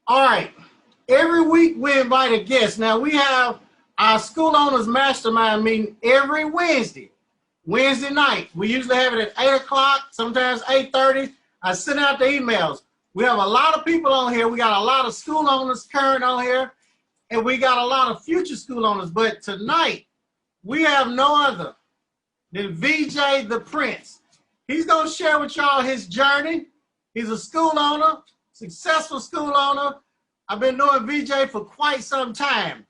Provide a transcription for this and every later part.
All right. Every week we invite a guest. Now we have our school owners mastermind meeting every Wednesday night. We usually have it at 8 o'clock, sometimes 8:30. I send out the emails. We have a lot of people on here. We got a lot of school owners current on here, and we got a lot of future school owners. But tonight, we have no other than VJ the Prince. He's going to share with y'all his journey. He's a school owner, successful school owner. I've been knowing VJ for quite some time,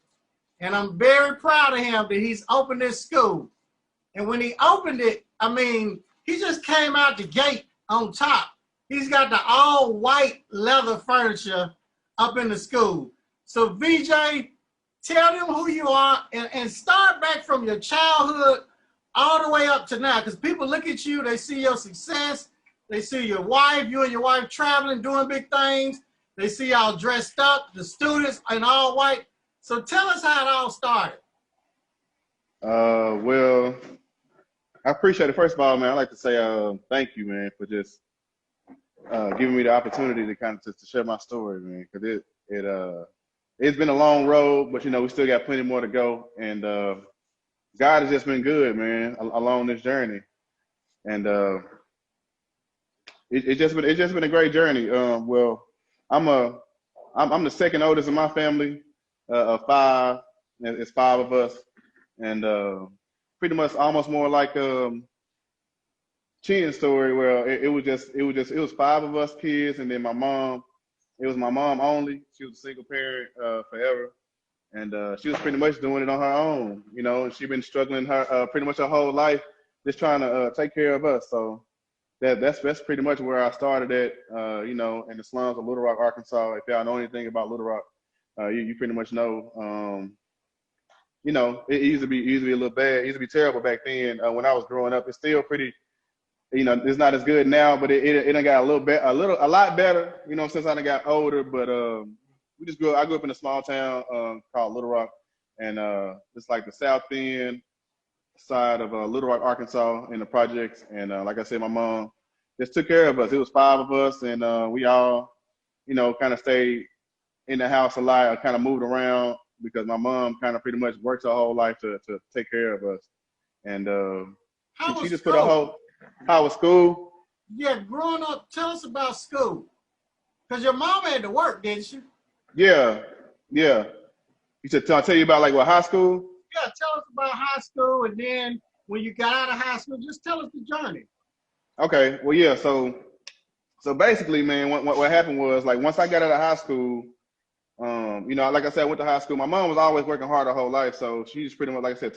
and I'm very proud of him that he's opened this school. And when he opened it, I mean, he just came out the gate on top. He's got the all white leather furniture up in the school. So VJ, tell them who you are and start back from your childhood all the way up to now. Because people look at you, they see your success, they see your wife, you and your wife traveling, doing big things. They see y'all dressed up, the students in all white. So tell us how it all started. Well, I appreciate it. First of all, man, I'd like to say thank you, man, for just giving me the opportunity to kind of to share my story, man. Because it's been a long road, but, you know, we still got plenty more to go. And God has just been good, man, along this journey. And it's just been a great journey. Well, I'm the second oldest in my family of five. It's five of us, and pretty much almost more like Chin's story, where it was five of us kids, and then my mom. It was my mom only. She was a single parent forever, and she was pretty much doing it on her own, you know. And she'd been struggling pretty much her whole life, just trying to take care of us. So that's pretty much where I started at, you know, in the slums of Little Rock, Arkansas. If y'all know anything about Little Rock, you pretty much know. You know, it used to be a little bad. It used to be terrible back then. When I was growing up, it's still pretty. You know, it's not as good now, but it done got a lot better. You know, since I done got older. But I grew up in a small town called Little Rock, and it's like the south end side of Little Rock, Arkansas, in the projects. And like I said, my mom just took care of us. It was five of us, and we all, you know, kind of stayed in the house a lot. I kind of moved around because my mom kind of pretty much works her whole life to take care of us. And she just put a whole. How was school? Yeah, growing up, tell us about school. Because your mom had to work, didn't she? Yeah. You said, I'll tell you about like what high school? Yeah, tell us about high school, and then when you got out of high school, just tell us the journey. Okay, well, yeah, so basically, man, what happened was, like, once I got out of high school, you know, like I said, I went to high school. My mom was always working hard her whole life, so she just pretty much, like I said,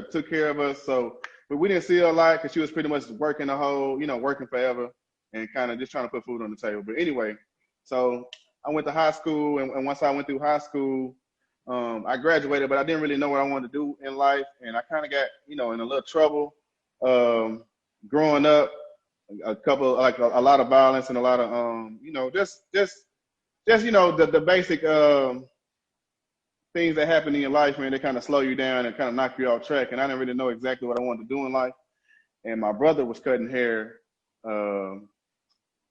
took care of us. So, but we didn't see her a lot because she was pretty much working working forever and kind of just trying to put food on the table. But anyway, so I went to high school, and once I went through high school, I graduated, but I didn't really know what I wanted to do in life, and I kind of got, you know, in a little trouble growing up. A lot of violence and a lot of you know, just you know, the basic things that happen in your life, man. They kind of slow you down and kind of knock you off track. And I didn't really know exactly what I wanted to do in life. And my brother was cutting hair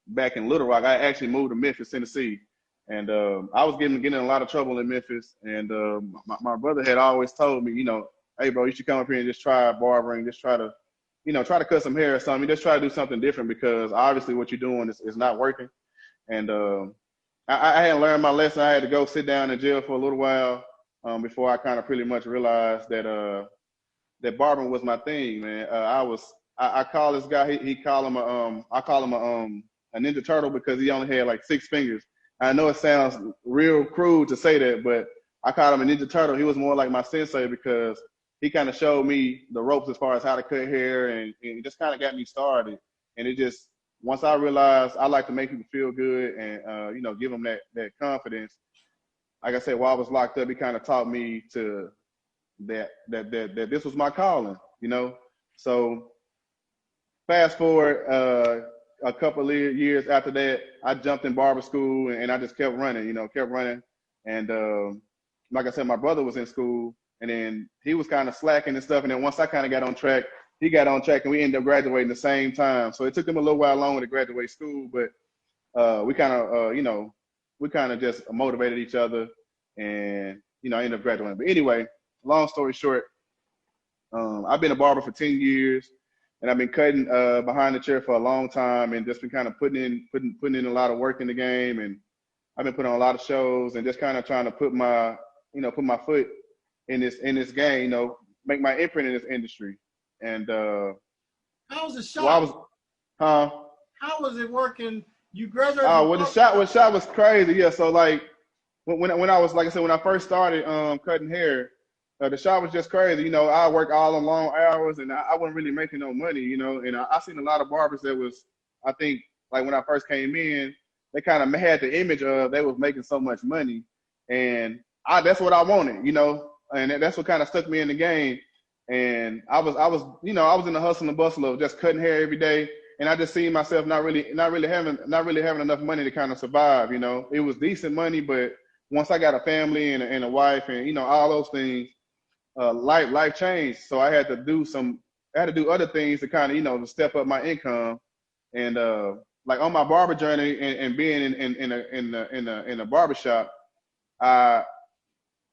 back in Little Rock. I actually moved to Memphis, Tennessee, and I was getting in a lot of trouble in Memphis. And my brother had always told me, you know, hey, bro, you should come up here and just try barbering, just try to cut some hair or something. Just try to do something different, because obviously what you're doing is not working. And I hadn't learned my lesson. I had to go sit down in jail for a little while before I kind of pretty much realized that that barbering was my thing, man. I call this guy. I call him a Ninja Turtle because he only had like 6 fingers. I know it sounds real crude to say that, but I called him a Ninja Turtle. He was more like my sensei because he kind of showed me the ropes as far as how to cut hair, and it just kind of got me started. And it just, once I realized I like to make people feel good and, you know, give them that confidence. Like I said, while I was locked up, he kind of taught me to that this was my calling, you know. So fast forward a couple of years after that, I jumped in barber school, and I just kept running. And like I said, my brother was in school, and then he was kind of slacking and stuff. And then once I kind of got on track, he got on track, and we ended up graduating the same time. So it took him a little while longer to graduate school, but we kind of, you know, we kind of just motivated each other, and I ended up graduating. But anyway, long story short, I've been a barber for 10 years, and I've been cutting behind the chair for a long time, and just been kind of putting in a lot of work in the game, and I've been putting on a lot of shows, and just kind of trying to put my foot in this game, make my imprint in this industry. And how was the shop? well, How was it working? You graduated. Oh, well, the shop was crazy. Yeah, so like when I was, like I said, when I first started cutting hair, the shop was just crazy. I worked all the long hours, and I wasn't really making no money. And I seen a lot of barbers that was, I think, like when I first came in, they kind of had the image of they was making so much money, and that's what I wanted, and that's what kind of stuck me in the game. And I was in the hustle and bustle of just cutting hair every day. And I just seen myself not really having enough money to kind of survive. It was decent money, but once I got a family and a wife and all those things, life changed. So I had to do other things to kind of to step up my income. And like on my barber journey and being in a barber shop, I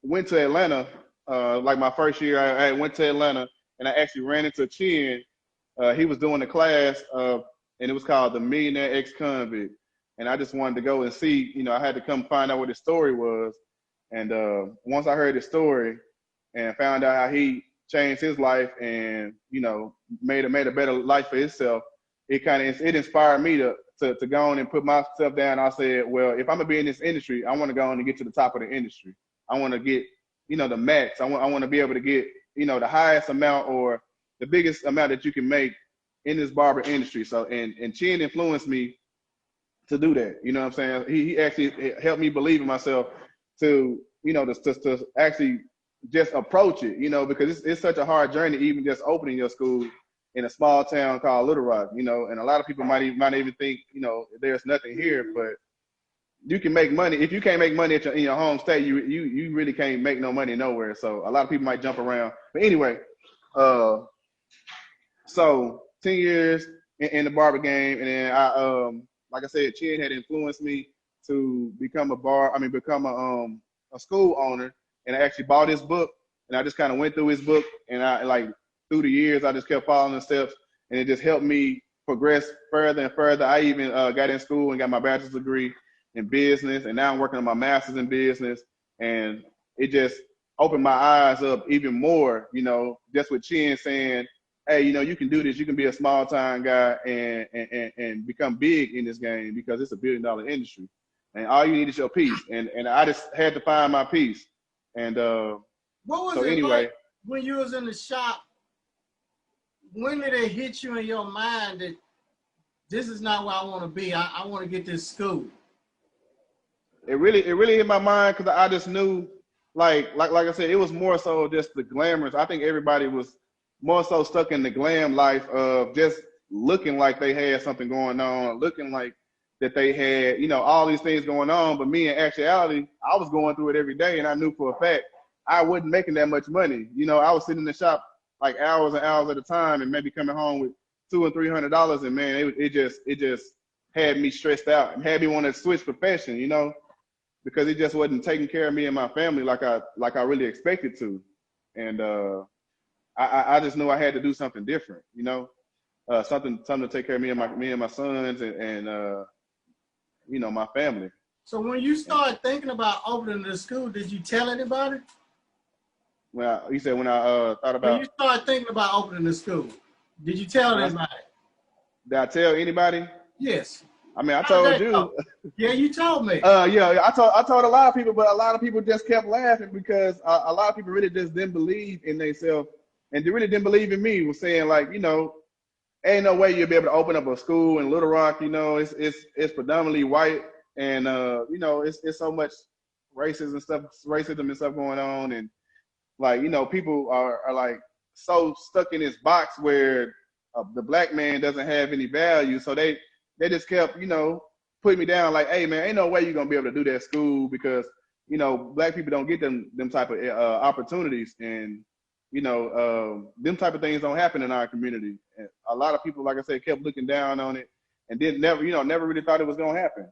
went to Atlanta. Like my first year, I went to Atlanta, and I actually ran into Chin. He was doing a class, and it was called The Millionaire Ex-Convict. And I just wanted to go and see, I had to come find out what his story was. And once I heard his story and found out how he changed his life and, made a better life for himself, it inspired me to go on and put myself down. I said, well, if I'm going to be in this industry, I want to go on and get to the top of the industry. I want to get, the max. I want to be able to get, the highest amount or the biggest amount that you can make in this barber industry. So, and Chin influenced me to do that. You know what I'm saying? He actually helped me believe in myself to actually just approach it, because it's such a hard journey, even just opening your school in a small town called Little Rock, and a lot of people might even think, there's nothing here, but you can make money. If you can't make money in your home state, you really can't make no money nowhere. So a lot of people might jump around. But anyway, so 10 years in the barber game, and then I, like I said, Chin had influenced me to become a school owner, and I actually bought his book, and I just kind of went through his book, and through the years, I just kept following the steps, and it just helped me progress further and further. I even got in school and got my bachelor's degree in business, and now I'm working on my master's in business, and it just opened my eyes up even more, just with Chin saying, hey, you can do this. You can be a small time guy and become big in this game, because it's $1 billion industry, and all you need is your piece. And I just had to find my piece. And what was so it anyway, like when you was in the shop? When did it hit you in your mind that this is not where I want to be? I want to get this school. It really hit my mind, because I just knew, like I said, it was more so just the glamorous. I think everybody was more so stuck in the glam life of just looking like they had something going on, looking like that they had, all these things going on. But me, in actuality, I was going through it every day, and I knew for a fact I wasn't making that much money. I was sitting in the shop like hours and hours at a time, and maybe coming home with $200 and $300, and man, it just had me stressed out and had me want to switch profession, because it just wasn't taking care of me and my family like I really expected to. And I just knew I had to do something different, something to take care of me and my sons and my family. So when you started thinking about opening the school, did you tell anybody? Well, you said when I thought about. When you started thinking about opening the school, did you tell anybody? Did I tell anybody? Yes. I mean, I told you. Yeah, you told me. Yeah, I told a lot of people, but a lot of people just kept laughing, because a lot of people really just didn't believe in themselves, and they really didn't believe in me. Was saying like, ain't no way you'll be able to open up a school in Little Rock. It's predominantly white, and it's so much racism and stuff going on, and like people are like so stuck in this box where the black man doesn't have any value, so they just kept, putting me down like, hey, man, ain't no way you're going to be able to do that school, because, black people don't get them type of opportunities. And, them type of things don't happen in our community. And a lot of people, like I said, kept looking down on it and never really thought it was going to happen.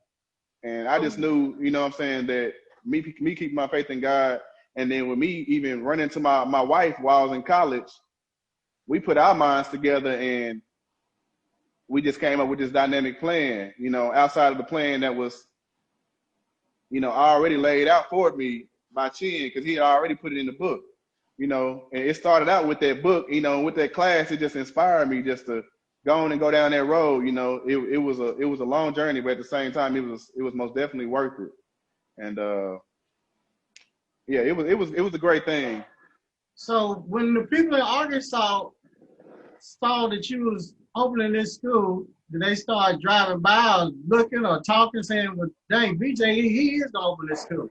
And I just knew, you know what I'm saying, that me keeping my faith in God, and then with me even running to my wife while I was in college, we put our minds together and we just came up with this dynamic plan, you know, outside of the plan that was, you know, already laid out for me by Chin, because he had already put it in the book, you know. And it started out with that book, you know, with that class. It just inspired me just to go on and go down that road. You know, it was a long journey, but at the same time, it was most definitely worth it. And yeah, it was a great thing. So when the people in Arkansas saw that you was opening this school, did they start driving by or looking or talking, saying, well, dang, BJ, he is going to open this school?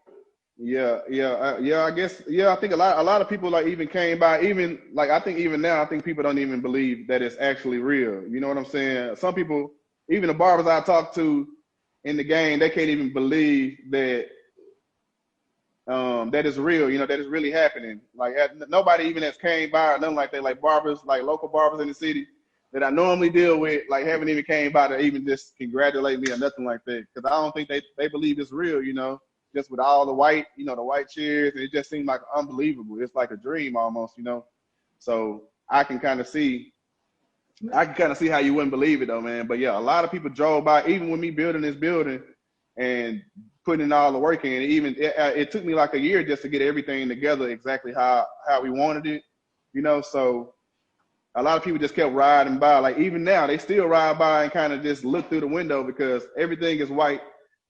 Yeah. I guess, I think a lot of people like even came by, even like, I think even now, I think people don't even believe that it's actually real. You know what I'm saying? Some people, even the barbers I talk to in the game, they can't even believe that that is real, you know, that is really happening. Like nobody even has came by or nothing like that, like barbers, like local barbers in the city that I normally deal with, like haven't even came by to even just congratulate me or nothing like that. Cause I don't think they believe it's real, you know, just with all the white, you know, the white chairs. And it just seemed like unbelievable. It's like a dream almost, you know? So I can kind of see how you wouldn't believe it though, man. But yeah, a lot of people drove by, even with me building this building and putting in all the work in. It took me like a year just to get everything together exactly how we wanted it, you know. So a lot of people just kept riding by. Like even now, they still ride by and kind of just look through the window because everything is white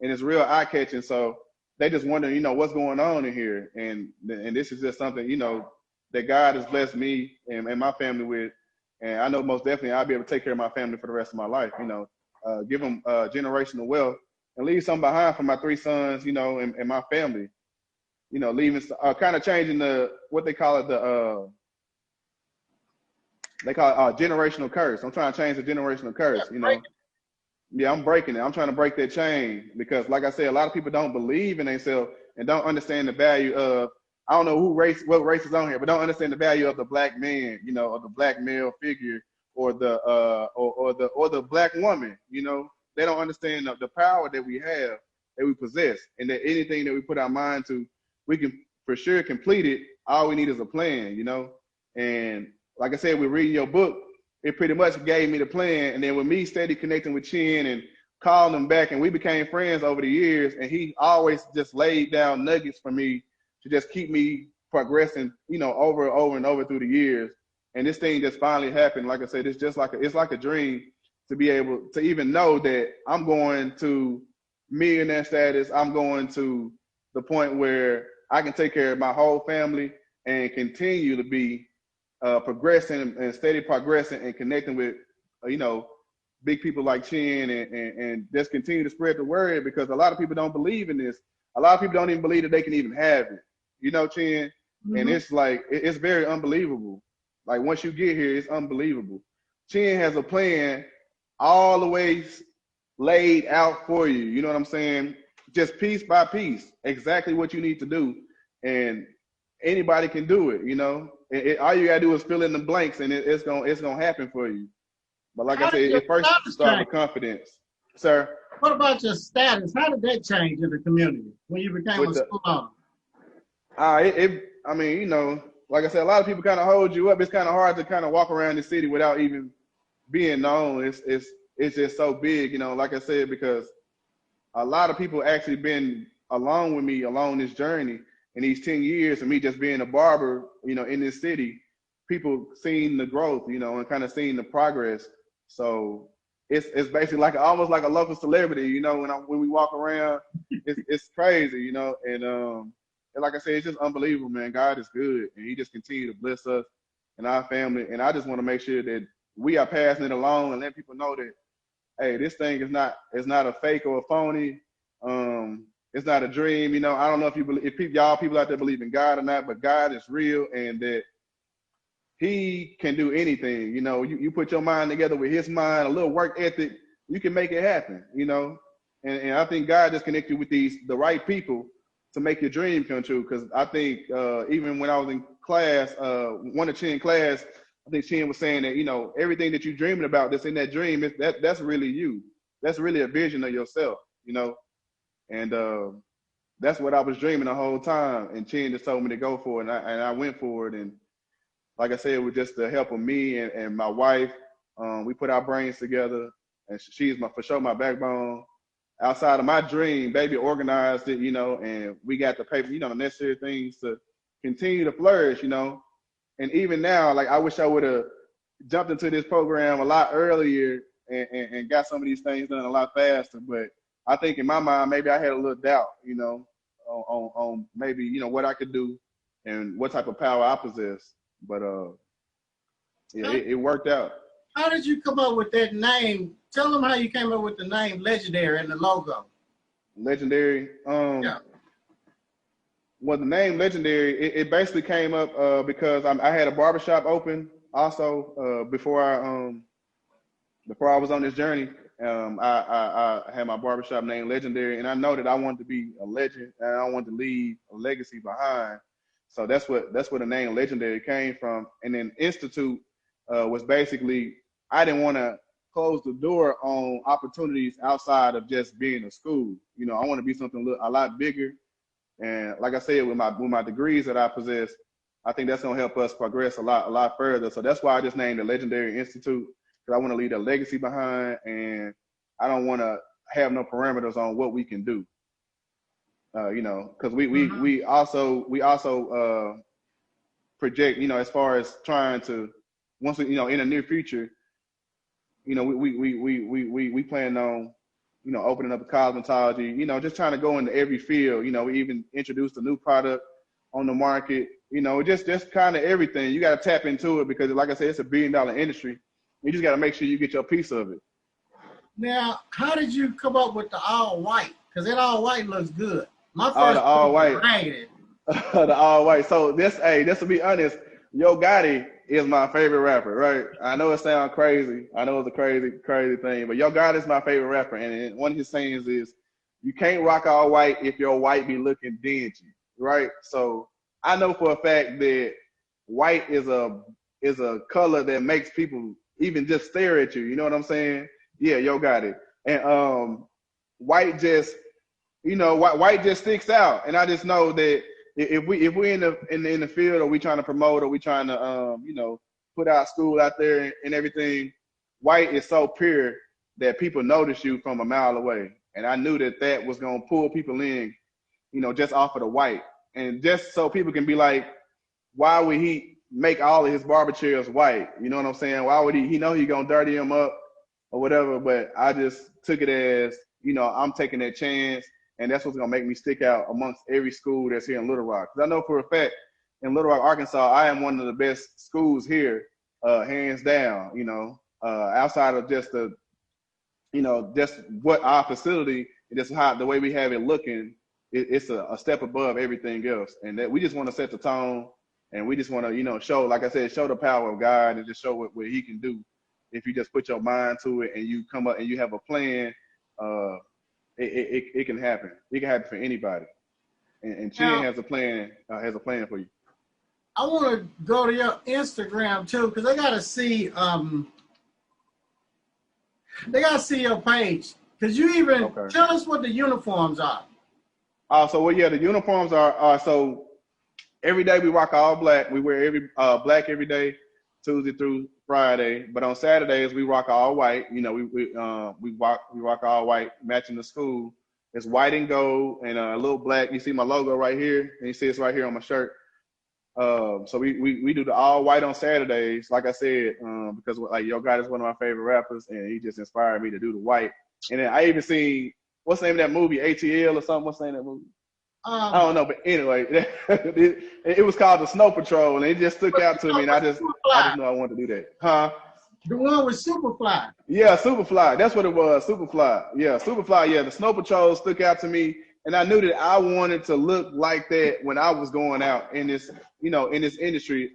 and it's real eye catching. So they just wonder, you know, what's going on in here. And this is just something, you know, that God has blessed me and my family with. And I know most definitely I'll be able to take care of my family for the rest of my life, you know, give them generational wealth and leave something behind for my 3 sons, you know, and my family, you know, leaving, kind of changing what they call it, generational curse. I'm trying to change the generational curse, you know. Yeah, I'm breaking it. I'm trying to break that chain because, like I said, a lot of people don't believe in themselves and don't understand the value of, I don't know what race is on here, but don't understand the value of the black man, you know, or the black male figure, or the or the black woman, you know. They don't understand the power that we have, that we possess, and that anything that we put our mind to, we can for sure complete it. All we need is a plan, you know. And like I said, we're reading your book. It pretty much gave me the plan. And then with me steady connecting with Chin and calling him back, and we became friends over the years, and he always just laid down nuggets for me to just keep me progressing, you know, over and over through the years. And this thing just finally happened. Like I said, it's just like it's like a dream to be able to even know that I'm going to millionaire status. I'm going to the point where I can take care of my whole family and continue to be progressing and steady progressing and connecting with, you know, big people like Chin and just continue to spread the word, because a lot of people don't believe in this. A lot of people don't even believe that they can even have it, you know, Chin. Mm-hmm. And it's like, it's very unbelievable. Like once you get here, it's unbelievable. Chin has a plan all the way laid out for you. You know what I'm saying? Just piece by piece, exactly what you need to do. And anybody can do it, you know. All you gotta do is fill in the blanks, and it's gonna happen for you. But like I said, it first starts with confidence, sir. What about your status? How did that change in the community when you became a school owner? I mean, you know, like I said, a lot of people kind of hold you up. It's kind of hard to kind of walk around the city without even being known. It's just so big, you know. Like I said, because a lot of people actually been along with me along this journey. In these 10 years of me just being a barber, you know, in this city, people seen the growth, you know, and kind of seen the progress. So it's basically like almost like a local celebrity, you know. When we walk around, it's crazy, you know. And like I said, it's just unbelievable, man. God is good, and He just continue to bless us and our family. And I just want to make sure that we are passing it along and let people know that, hey, this thing is not a fake or a phony. It's not a dream, you know. I don't know if y'all people out there believe in God or not, but God is real, and that He can do anything. You know, you put your mind together with His mind, a little work ethic, you can make it happen, you know. And I think God just connected you with the right people to make your dream come true. Because I think even when I was in class, one of Chin's class, I think Chin was saying that, you know, everything that you're dreaming about that's in that dream, that's really you. That's really a vision of yourself, you know. And that's what I was dreaming the whole time. And Chin just told me to go for it, and I went for it. And like I said, with just the help of me and my wife, we put our brains together, and she's for sure my backbone. Outside of my dream, baby organized it, and we got the paper, the necessary things to continue to flourish, And even now, like, I wish I would have jumped into this program a lot earlier and got some of these things done a lot faster. But I think in my mind, maybe I had a little doubt, on maybe, what I could do and what type of power I possess. But yeah, it worked out. How did you come up with that name? Tell them how you came up with the name Legendary and the logo. Legendary. Yeah. Well, the name Legendary, it basically came up because I had a barbershop open also before I was on this journey. I had my barbershop named Legendary, and I know that I wanted to be a legend, and I wanted to leave a legacy behind. So that's where the name Legendary came from. And then Institute was basically, I didn't want to close the door on opportunities outside of just being a school. I want to be something a lot bigger. And like I said, with my degrees that I possess, I think that's gonna help us progress a lot further. So that's why I just named the Legendary Institute, because I want to leave a legacy behind, and I don't want to have no parameters on what we can do. Because we also project, as far as trying to, once we, in the near future, we plan on, opening up a cosmetology, just trying to go into every field. We even introduced a new product on the market, just kind of everything. You got to tap into it because, like I said, it's $1 billion industry. You just got to make sure you get your piece of it. Now, how did you come up with the all white? Because that all white looks good. My first the all white. The all white. So just to be honest, Yo Gotti is my favorite rapper, right? I know it sounds crazy. I know it's a crazy thing, but Yo Gotti is my favorite rapper. And one of his sayings is, you can't rock all white if your white be looking dingy, right? So I know for a fact that white is a color that makes people even just stare at you. You know what I'm saying? Yeah, Yo Gotti. And white just, white just sticks out. And I just know that if we in the field, or we trying to promote, or we trying to put our school out there and everything, white is so pure that people notice you from a mile away. And I knew that was gonna pull people in, just off of the white. And just so people can be like, why would he make all of his barber chairs white? You know what I'm saying? Why would he know he gonna dirty them up or whatever? But I just took it as, I'm taking that chance. And that's what's going to make me stick out amongst every school that's here in Little Rock. Because I know for a fact, in Little Rock, Arkansas, I am one of the best schools here, hands down, outside of just just what our facility, and just the way we have it looking, it's a step above everything else. And that we just want to set the tone, and we just want to, show, like I said, show the power of God, and just show what he can do. If you just put your mind to it and you come up and you have a plan, it can happen. It can happen for anybody. And Chin has a plan for you. I want to go to your Instagram too, because they got to see your page. Because you even tell us what the uniforms are. The uniforms are so every day we rock all black. We wear black every day, Tuesday through Friday, but on Saturdays we rock all white. We rock all white, matching the school. It's white and gold and a little black. You see my logo right here, and you see it's right here on my shirt. So we do the all white on Saturdays, like I said, because like Yo Gotti is one of my favorite rappers, and he just inspired me to do the white. And then I even seen, what's the name of that movie, ATL or something? What's the name of that movie? I don't know, but anyway, it was called The Snow Patrol, and it just stuck out to me, and I just knew I wanted to do that. Huh? The one with Superfly. Yeah, Superfly. That's what it was, Superfly. Yeah, Superfly. Yeah, the Snow Patrol stuck out to me, and I knew that I wanted to look like that when I was going out in this, in this industry.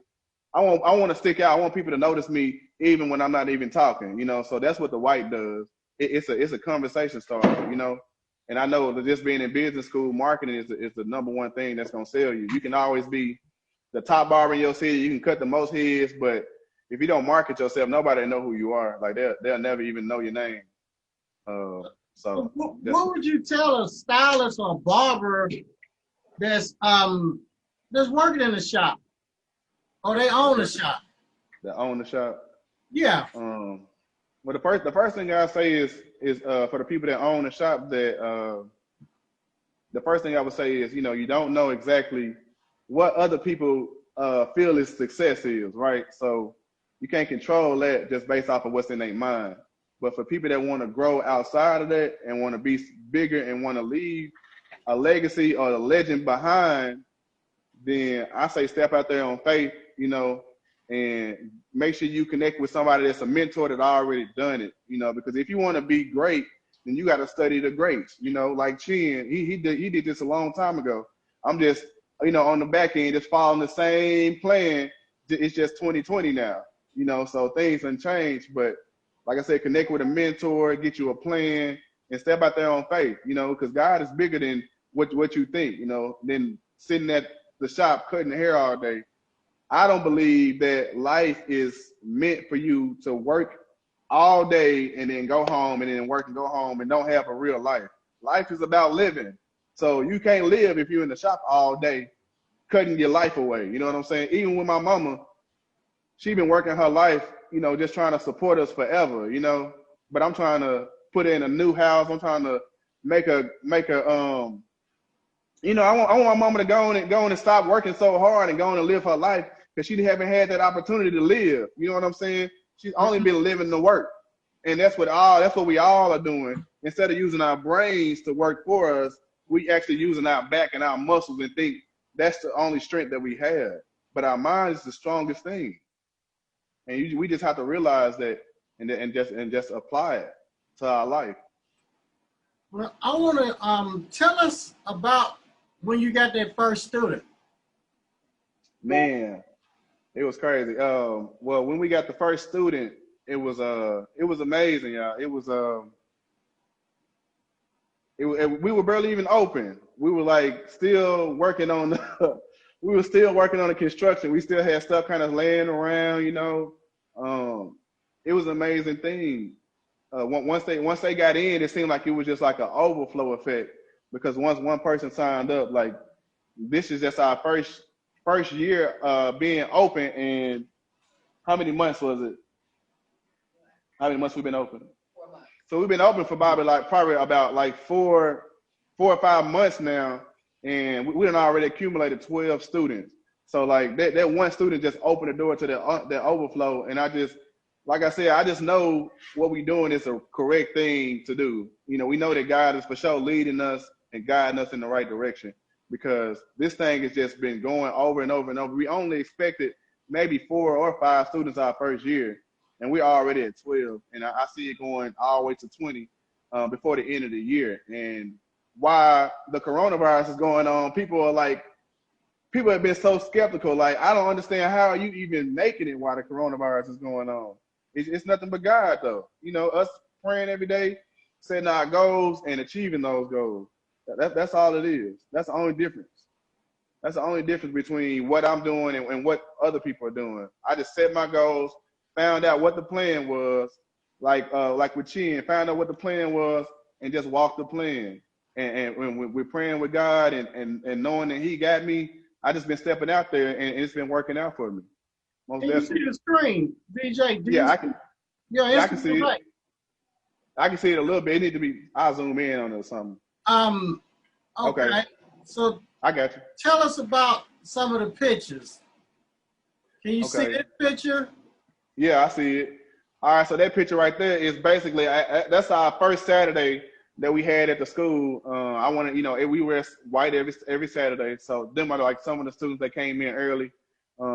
I want to stick out. I want people to notice me even when I'm not even talking. So that's what the white does. It's a conversation starter. And I know that just being in business school, marketing is the number one thing that's going to sell you. You can always be the top barber in your city. You can cut the most heads, but if you don't market yourself, nobody will know who you are. Like they'll never even know your name. So What would you tell a stylist or a barber that's working in the shop or they own the shop? that own the shop. Yeah. Well, the first thing I say is for the people that own the shop, that the first thing I would say is, you don't know exactly what other people feel is success is, right? So you can't control that just based off of what's in their mind. But for people that want to grow outside of that and want to be bigger and want to leave a legacy or a legend behind, then I say step out there on faith, and make sure you connect with somebody that's a mentor that already done it, because if you want to be great, then you got to study the greats, like Chin, he did this a long time ago. I'm just, on the back end, just following the same plan. It's just 2020 now, so things done changed. But like I said, connect with a mentor, get you a plan, and step out there on faith, because God is bigger than what you think, than sitting at the shop cutting hair all day. I don't believe that life is meant for you to work all day and then go home and then work and go home and don't have a real life. Life is about living. So you can't live if you're in the shop all day cutting your life away. You know what I'm saying? Even with my mama, she been working her life, just trying to support us forever, but I'm trying to put her in a new house. I'm trying to make a I want my mama to go on and stop working so hard and go on and live her life, because she haven't had that opportunity to live. You know what I'm saying? She's only been living to work. And that's what we all are doing. Instead of using our brains to work for us, we actually using our back and our muscles and think that's the only strength that we have. But our mind is the strongest thing. And we just have to realize that and just apply it to our life. Well, I want to tell us about when you got that first student. Man, it was crazy. Well, when we got the first student, it was amazing, y'all. We were barely even open. We were like still working on the construction. We still had stuff kind of laying around, It was an amazing thing. Once they got in, it seemed like it was just like an overflow effect, because once one person signed up, like, this is just our first year being open. And how many months was it? How many months we've been open? 4 months. So we've been open for probably about like 4 or 5 months now, and we done already accumulated 12 students. So like that one student just opened the door to that overflow, and like I said, I just know what we're doing is a correct thing to do. We know that God is for sure leading us and guiding us in the right direction, because this thing has just been going over and over and over. We only expected maybe 4 or 5 students our first year, and we're already at 12. And I see it going all the way to 20 before the end of the year. And while the coronavirus is going on, people have been so skeptical. Like, I don't understand how you even making it while the coronavirus is going on. It's nothing but God, though. Us praying every day, setting our goals and achieving those goals. That's all it is. That's the only difference. That's the only difference between what I'm doing and what other people are doing. I just set my goals, found out what the plan was, like with Chin, found out what the plan was, and just walked the plan. And when we're praying with God and knowing that He got me, I just been stepping out there, and it's been working out for me. Can you see the screen, DJ? Yeah, I can. Yeah, I can see it. I can see it a little bit. It need to be. I'll zoom in on it or something. Okay. So I got you. Tell us about some of the pictures. Can you see this picture? Yeah, I see it. All right, so that picture right there is basically that's our first Saturday that we had at the school. I want to, we wear white every Saturday. So them are like some of the students that came in early. We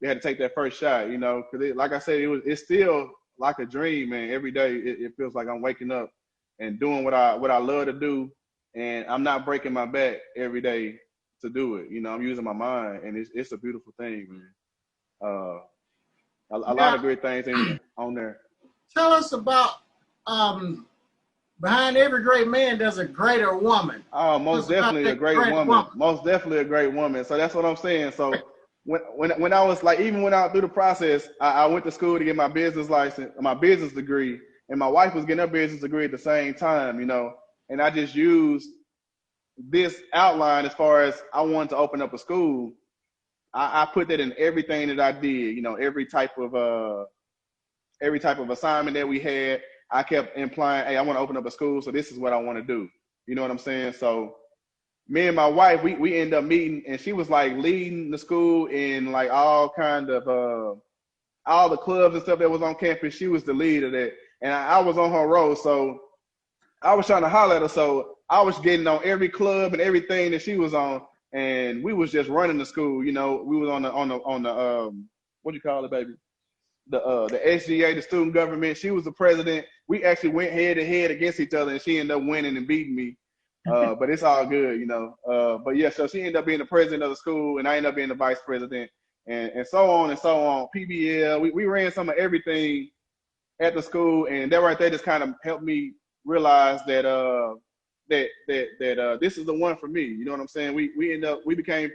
had to take that first shot, because like I said, it's still like a dream, man. Every day it feels like I'm waking up and doing what I love to do, and I'm not breaking my back every day to do it. I'm using my mind, and it's a beautiful thing, man. A lot of great things on there. Tell us about behind every great man, there's a greater woman. Oh, most definitely a great woman. Most definitely a great woman. So that's what I'm saying. So when I was like, even when I through the process, I went to school to get my business license, my business degree, and my wife was getting her business degree at the same time, you know, and I just used this outline as far as I wanted to open up a school. I put that in everything that I did, you know, every type of assignment that we had. I kept implying, hey, I want to open up a school, so this is what I want to do. You know what I'm saying? So me and my wife, we ended up meeting, and she was like leading the school in like all kind of all the clubs and stuff that was on campus. She was the lead of that, and I was on her road, so I was trying to holler at her. So I was getting on every club and everything that she was on, and we was just running the school. You know, we was on the what do you call it, baby? The SGA, the student government. She was the president. We actually went head to head against each other, and she ended up winning and beating me. But it's all good, you know. But yeah, so she ended up being the president of the school, and I ended up being the vice president, and so on and so on. PBL, we ran some of everything at the school, and that right there just kind of helped me realize that this is the one for me. You know what I'm saying? We became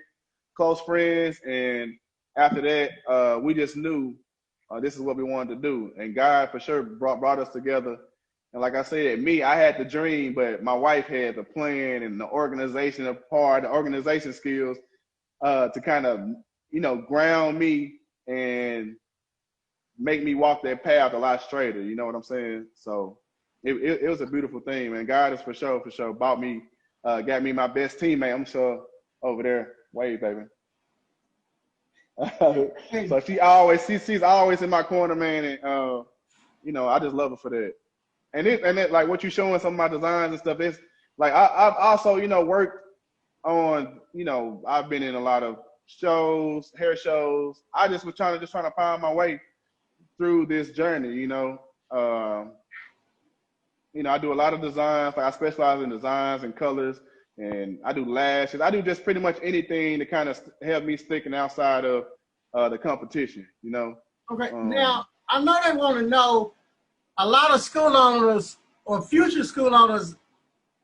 close friends, and after that, we just knew this is what we wanted to do. And God for sure brought us together. And like I said, I had the dream, but my wife had the plan and the organization skills to kind of, you know, ground me and make me walk that path a lot straighter. You know what I'm saying? So it was a beautiful thing, man. God is for sure got me my best teammate. I'm sure over there. Wade, baby. So she's always in my corner, man. And you know, I just love her for that. And it like what you showing some of my designs and stuff, it's like I've also, you know, worked on, you know, I've been in a lot of shows, hair shows. I just was trying to find my way through this journey, you know. You know, I do a lot of designs. Like I specialize in designs and colors, and I do lashes. I do just pretty much anything to kind of help me sticking outside of the competition, you know. Okay, now I know they want to know. A lot of school owners or future school owners,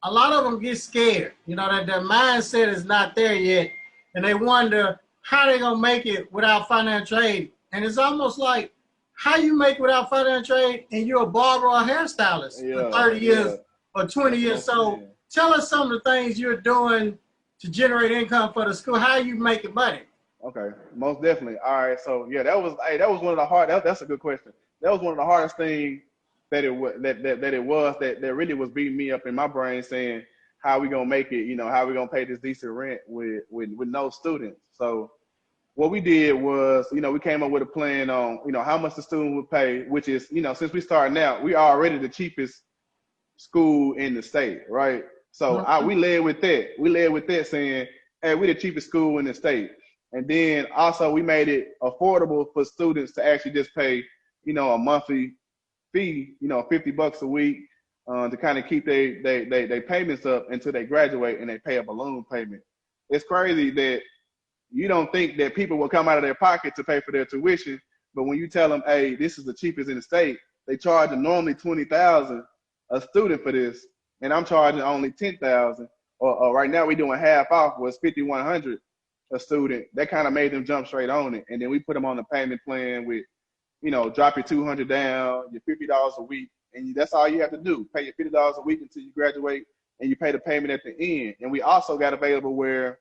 a lot of them get scared. You know, that their mindset is not there yet, and they wonder how they're gonna make it without financial aid. And it's almost like how you make without financial aid, and you're a barber or a hairstylist for 30 years or 20 years. So tell us some of the things you're doing to generate income for the school. How you making money? Okay, most definitely. All right, so yeah, that was one of the hard. That's a good question. That was one of the hardest things that really was beating me up in my brain, saying how we gonna make it, you know, how we gonna pay this decent rent with no students. So what we did was, you know, we came up with a plan on, you know, how much the student would pay, which is, you know, since we started out, we are already the cheapest school in the state, right? So we led with that. We led with that, saying, hey, we're the cheapest school in the state. And then also we made it affordable for students to actually just pay, you know, a monthly fee, you know, $50 a week to kind of keep they payments up until they graduate and they pay a balloon payment. It's crazy that you don't think that people will come out of their pocket to pay for their tuition, but when you tell them, hey, this is the cheapest in the state, they charge normally $20,000 a student for this, and I'm charging only $10,000. Or right now we're doing half off, was $5,100 a student. That kind of made them jump straight on it, and then we put them on the payment plan with, you know, drop your $200 down, your $50 a week, and that's all you have to do. Pay your $50 a week until you graduate, and you pay the payment at the end. And we also got available where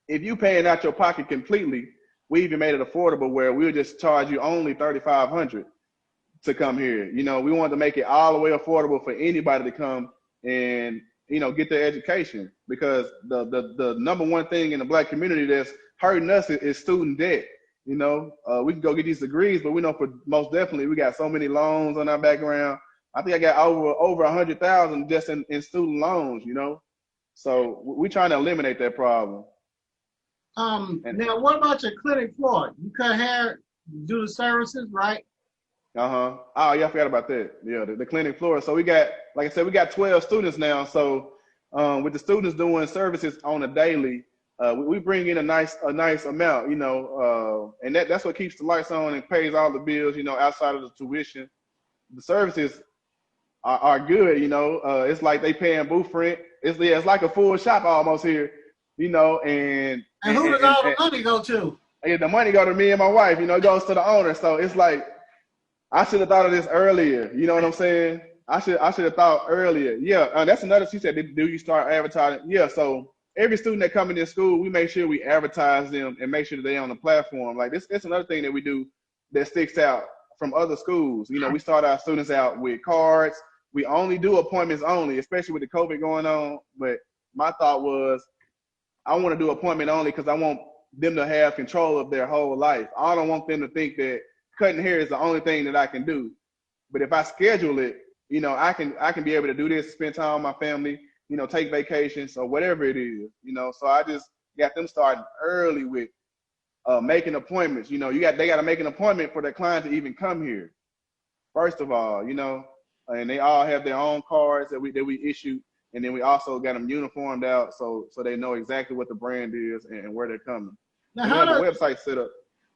if you paying out your pocket completely, we even made it affordable where we'll just charge you only $3,500 to come here. You know, we wanted to make it all the way affordable for anybody to come and, you know, get their education, because the number one thing in the Black community that's hurting us is student debt. You know, we can go get these degrees, but we know for most definitely we got so many loans on our background. I think I got over 100,000 just in student loans, you know. So we're trying to eliminate that problem. Now, what about your clinic floor? You cut hair, do the services, right? Oh yeah, I forgot about that. Yeah, the clinic floor. So we got, like I said, we got 12 students now. So with the students doing services on a daily, we bring in a nice amount, you know, and that's what keeps the lights on and pays all the bills, you know, outside of the tuition. The services are good, you know. It's like they paying booth rent. It's like a full shop almost here, you know. And who does all the money go to? Yeah, the money go to me and my wife. You know, it goes to the owner. So it's like I should have thought of this earlier. You know what I'm saying? I should have thought earlier. Yeah, that's another. She said, do you start advertising? Yeah. So every student that come into school, we make sure we advertise them and make sure that they're on the platform. Like this, that's another thing that we do that sticks out from other schools. You know, we start our students out with cards. We only do appointments only, especially with the COVID going on. But my thought was, I want to do appointment only because I want them to have control of their whole life. I don't want them to think that cutting hair is the only thing that I can do. But if I schedule it, you know, I can be able to do this, spend time with my family, you know, take vacations or whatever it is, you know. So I just got them starting early with making appointments. You know, they got to make an appointment for their client to even come here. First of all, you know, and they all have their own cards that we issue, and then we also got them uniformed out so they know exactly what the brand is and where they're coming. Now, and how the website set up.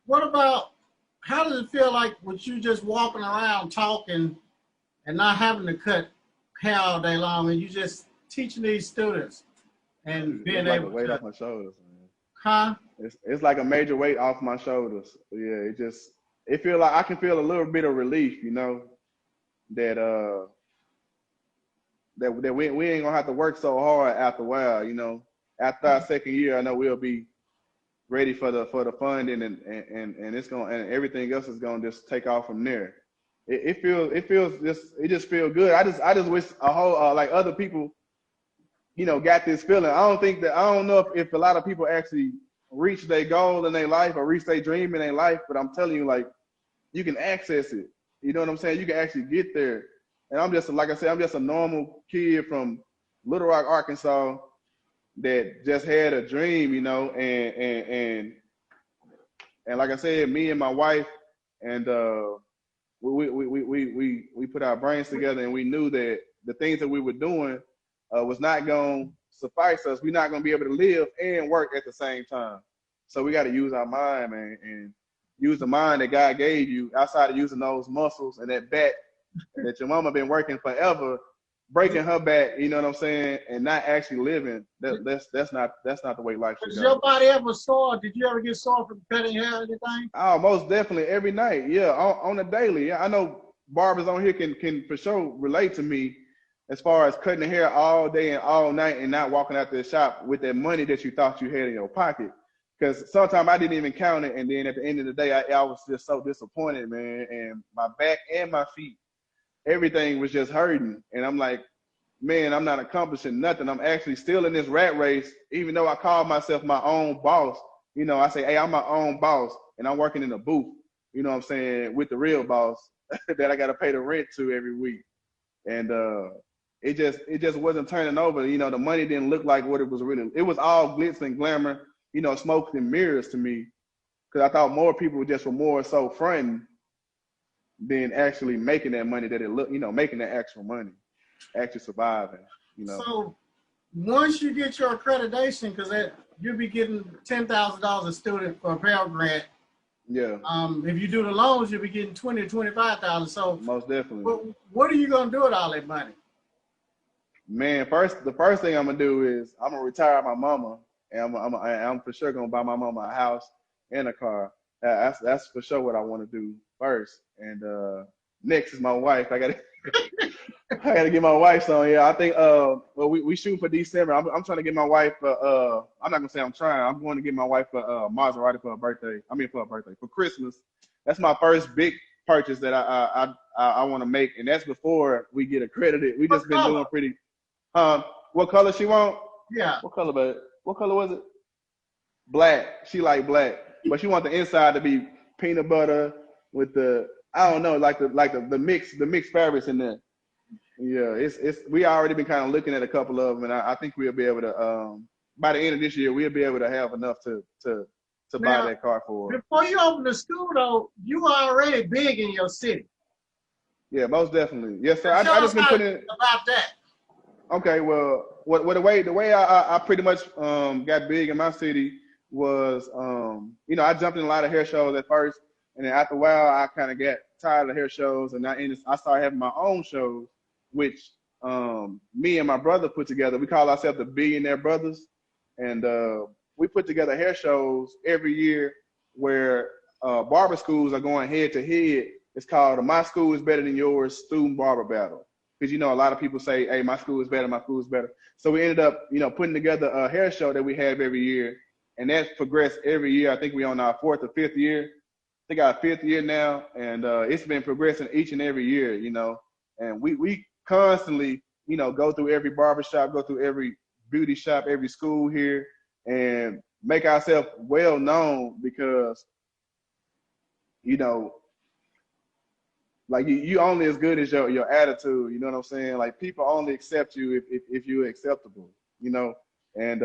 What about, how does it feel like with you just walking around talking and not having to cut hair all day long, and you just teaching these students and being like able a weight to, off my shoulders, man. Huh? It's like a major weight off my shoulders. Yeah, it feel like I can feel a little bit of relief, you know, that we ain't gonna have to work so hard after a while, you know. After our second year, I know we'll be ready for the funding and it's gonna, and everything else is gonna just take off from there. It just feels good. I just wish a whole like other people, you know, got this feeling. I don't know if a lot of people actually reach their goal in their life or reach their dream in their life, but I'm telling you, like, you can access it. You know what I'm saying? You can actually get there. And I'm just, like I said, I'm just a normal kid from Little Rock, Arkansas that just had a dream, you know, and like I said, me and my wife and we put our brains together, and we knew that the things that we were doing was not going to suffice us. We're not going to be able to live and work at the same time. So we got to use our mind, man, and use the mind that God gave you outside of using those muscles and that back that your mama been working forever, breaking her back, you know what I'm saying, and not actually living. That's not the way life should go. Was your body ever sore? Did you ever get sore from cutting hair or anything? Oh, most definitely every night. Yeah, on a daily. Yeah, I know barbers on here can for sure relate to me as far as cutting the hair all day and all night and not walking out to the shop with that money that you thought you had in your pocket. Because sometimes I didn't even count it, and then at the end of the day, I was just so disappointed, man. And my back and my feet, everything was just hurting. And I'm like, man, I'm not accomplishing nothing. I'm actually still in this rat race, even though I call myself my own boss. You know, I say, hey, I'm my own boss, and I'm working in a booth, you know what I'm saying, with the real boss that I got to pay the rent to every week. And it just wasn't turning over. You know, the money didn't look like what it was really. It was all glitz and glamour, you know, smoke and mirrors to me, because I thought more people just were more so fronting than actually making that money that it looked, you know, making that actual money, actually surviving, you know. So once you get your accreditation, because you'll be getting $10,000 a student for a Pell Grant. Yeah. If you do the loans, you'll be getting $20,000 to $25,000. So most definitely. What are you gonna do with all that money? Man, the first thing I'm gonna do is I'm gonna retire my mama, and I'm for sure gonna buy my mama a house and a car. That's for sure what I want to do first. And next is my wife. I gotta get my wife on. Yeah, I think well we shoot for December. I'm trying to get my wife. I'm not gonna say I'm trying. I'm going to get my wife a Maserati for her birthday. For Christmas. That's my first big purchase that I want to make, and that's before we get accredited. We just been doing pretty. What color she want? Yeah. What color, babe? What color was it? Black. She like black, but she want the inside to be peanut butter with the, I don't know, like the mixed fabrics in there. Yeah, it's we already been kind of looking at a couple of them, and I think we'll be able to by the end of this year we'll be able to have enough to buy that car for her. Before you open the school though, you are already big in your city. Yeah, most definitely. Yes, sir. I just been putting about that. Okay, well, the way I pretty much got big in my city was you know, I jumped in a lot of hair shows at first, and then after a while I kind of got tired of hair shows, and I started having my own shows, which me and my brother put together. We call ourselves the Billionaire Brothers, and we put together hair shows every year where barber schools are going head to head It's called My School is Better Than Yours Student Barber Battle. Because, you know, a lot of people say, hey, my school is better, my school is better. So we ended up, you know, putting together a hair show that we have every year. And that's progressed every year. I think we're on our 4th or 5th year. I think our 5th year now. And it's been progressing each and every year, you know. And we constantly, you know, go through every barbershop, go through every beauty shop, every school here, and make ourselves well known because, you know, like you only as good as your attitude, you know what I'm saying? Like people only accept you if you're acceptable, you know? And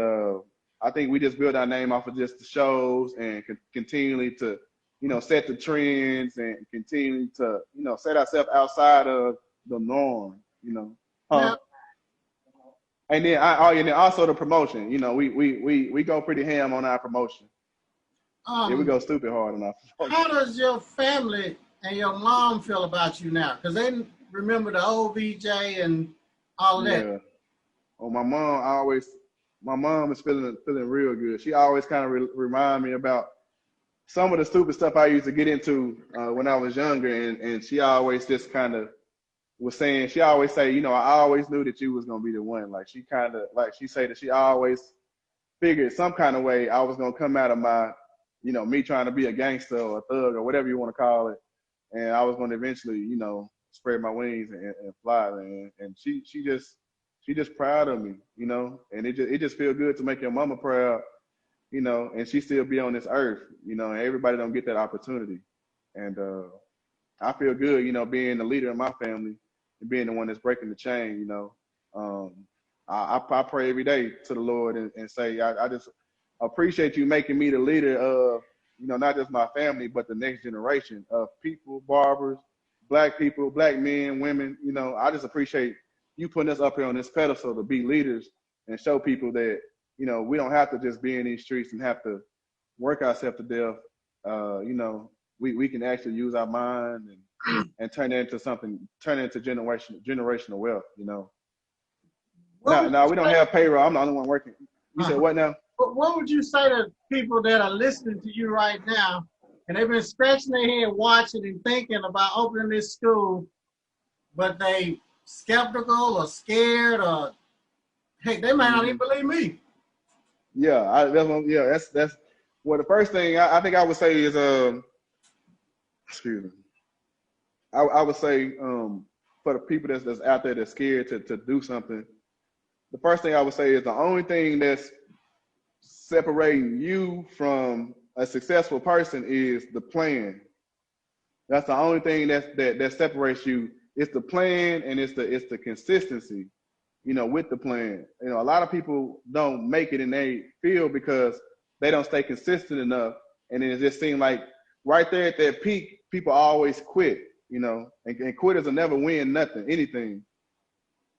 I think we just build our name off of just the shows and continually to, you know, set the trends and continue to, you know, set ourselves outside of the norm, you know? Now, And then and then also the promotion, you know, we go pretty ham on our promotion. Yeah, we go stupid hard on our promotion. How does your family and your mom feel about you now? Because they remember the old VJ and all of that. Yeah. Oh, my mom is feeling real good. She always kind of remind me about some of the stupid stuff I used to get into when I was younger. And she always just kind of was saying, she always say, you know, I always knew that you was going to be the one. Like she kind of, like she say that she always figured some kind of way I was going to come out of my, you know, me trying to be a gangster or a thug or whatever you want to call it. And I was going to eventually, you know, spread my wings and fly, man. And she just proud of me, you know. And it just feel good to make your mama proud, you know. And she still be on this earth, you know. And everybody don't get that opportunity. And I feel good, you know, being the leader of my family and being the one that's breaking the chain, you know. I pray every day to the Lord and say I just appreciate you making me the leader of, you know, not just my family, but the next generation of people, barbers, black people, black men, women. You know, I just appreciate you putting us up here on this pedestal to be leaders and show people that, you know, we don't have to just be in these streets and have to work ourselves to death. You know, we can actually use our mind and turn it into something, turn it into generational wealth, you know. Now we don't have payroll. I'm the only one working. You said what now? What would you say to people that are listening to you right now and they've been scratching their head watching and thinking about opening this school, but they skeptical or scared or heck, they might not even believe me. Yeah, that's well, the first thing I think I would say is excuse me. I would say for the people that's out there that's scared to do something, the first thing I would say is the only thing that's separating you from a successful person is the plan. That's the only thing that separates you. It's the plan and it's the consistency, you know, with the plan. You know, a lot of people don't make it in their field because they don't stay consistent enough. And then it just seems like right there at that peak, people always quit, you know, and quitters will never win anything.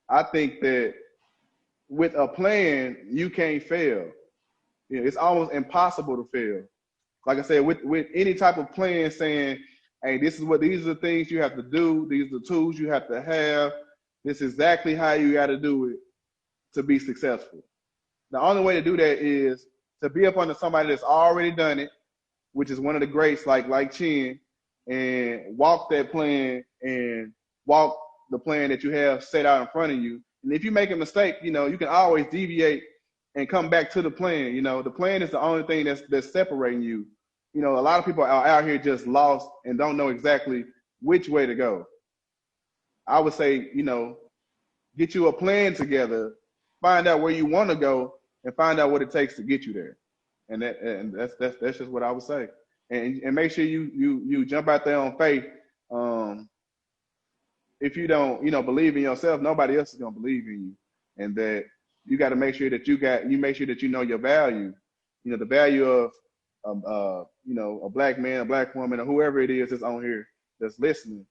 I think that with a plan, you can't fail. You know, it's almost impossible to fail. Like I said, with any type of plan saying, hey, these are the things you have to do. These are the tools you have to have. This is exactly how you got to do it to be successful. The only way to do that is to be up under somebody that's already done it, which is one of the greats like Chin, and walk that plan and walk the plan that you have set out in front of you. And if you make a mistake, you know, you can always deviate and come back to the plan. You know, the plan is the only thing that's separating you. You know, a lot of people are out here just lost and don't know exactly which way to go. I would say, you know, get you a plan together, find out where you want to go, and find out what it takes to get you there. And that's just what I would say. And make sure you jump out there on faith. If you don't, you know, believe in yourself, nobody else is gonna believe in you. And that you got to make sure that you make sure that you know your value. You know, the value of you know, a black man, a black woman, or whoever it is that's on here that's listening.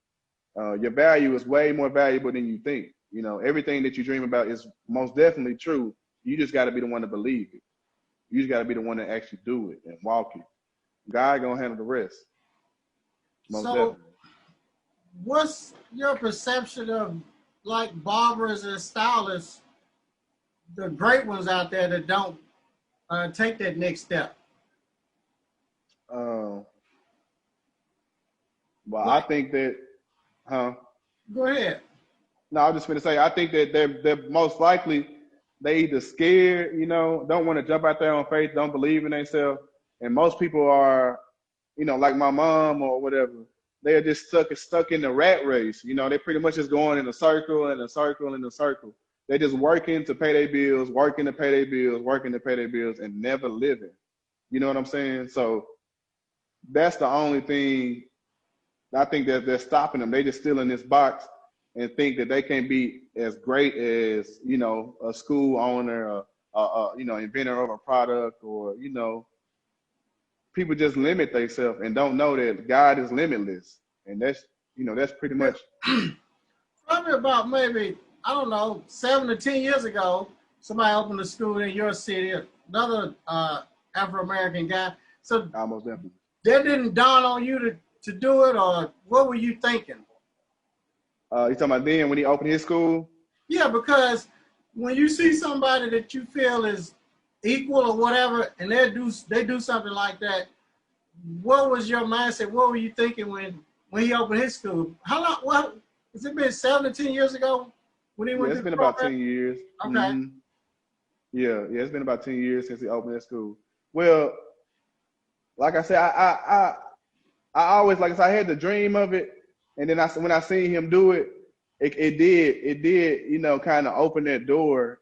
Your value is way more valuable than you think. You know, everything that you dream about is most definitely true. You just got to be the one to believe it. You just got to be the one to actually do it and walk it. God gonna handle the rest. Most definitely. What's your perception of like barbers and stylists, the great ones out there that don't take that next step? Well, I Like, think that, huh? go ahead. No, I'm just gonna say I think that they're most likely they either scared, don't want to jump out there on faith, don't believe in themselves, and most people are, like my mom or whatever, they're just stuck in the rat race. They pretty much just going in a circle and a circle and a circle. They're just working to pay their bills, working to pay their bills, working to pay their bills, and never living. You know what I'm saying? So that's the only thing I think that they're stopping them. They just still in this box and think that they can be as great as, a school owner, inventor of a product, or, people just limit themselves and don't know that God is limitless. And that's pretty much. Probably about maybe, I don't know, 7 to 10 years ago, somebody opened a school in your city, another Afro-American guy. So Almost definitely. that didn't dawn on you to do it, or what were you thinking? You talking about then when he opened his school? Yeah, because when you see somebody that you feel is equal or whatever, and they do something like that, what was your mindset? What were you thinking when he opened his school? How long? Well, has it been 7 to 10 years ago when he went? It's been about 10 years. Okay. Mm-hmm. Yeah, it's been about 10 years since he opened his school. Well, like I said, I always, like I said, I had the dream of it, and then when I seen him do it, it did, kind of open that door